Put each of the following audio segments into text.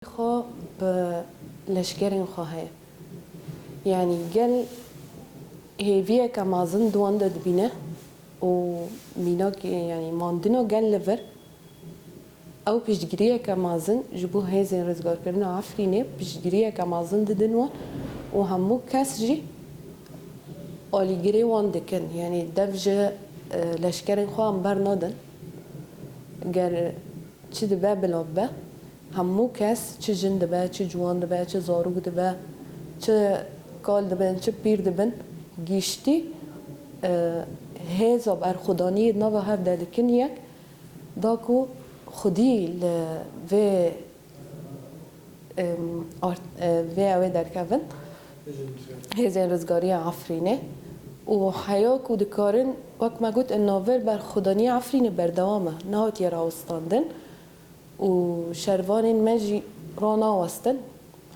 خو بلشكرين خو هي يعني قال هي فيها كمازن دوان بينا وميناك يعني ماندنو قال لفر او بيشجريا كمازن جبو هيزن رزقار كرنا عفريني بيشجريا كمازن ددنوا وهمو كسجي اولي جري وان دكن يعني دفجة لشكرين خو هم برنادن قال چه دبا بلابه همو کس چه جن دبا چه جوان دبا چه زاروگ دبا چه کال دبن چه پیر دبن گیشتی هزا بر خدانی نو هر دلکن یک داکو خودی ل و اوه درکون هزین رزگاری عفرینه و حیاک و دکارن وقت ما گوت الناور بر خدانی عفرینه بردوامه نهات یرا استاندن و شروان مجی رانا وستن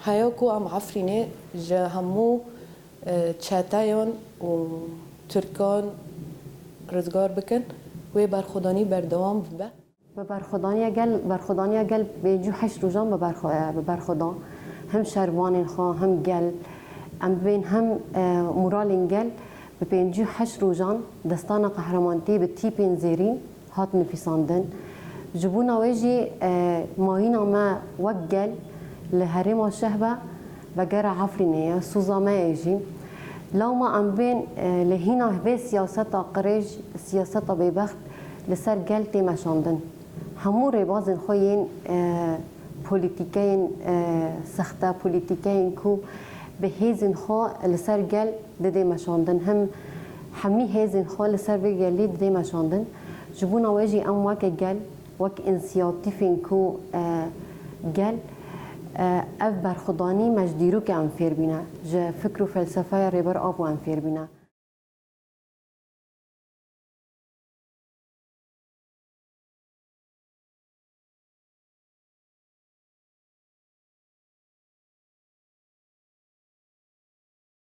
حیاکو ام عفرینه جا همو چاتایان و ترکان رزگار بکن و برخودانی بردوام ببه برخودانی گل به جو 8 روزان به برخودان هم شروان خو هم گل ام بین هم مورال گل به 58 روزان دستان قهرمانتی به تیپین زیرین هات نفیساندن جبونا ويجي ماهينا ما وجل لهرم الشهبة بجرى عفرينية سوزا ما يجي لو ما أم بين لهنا هبه سياسة قريج سياسة ببخت لسر جلتي مشاندن همو ربازن خوين بوليتيكين سخته بوليتيكين كو بهيزن خو لسر جل ددي مشاندن هم حمي هيزن خو لسر بجلي ددي مشاندن جبونا ويجي أم واك جل وك انسياتيفين كو قال اف برخداني مجديرو كأنفير بنا جا فكر فلسفة ريبر ابو انفير بنا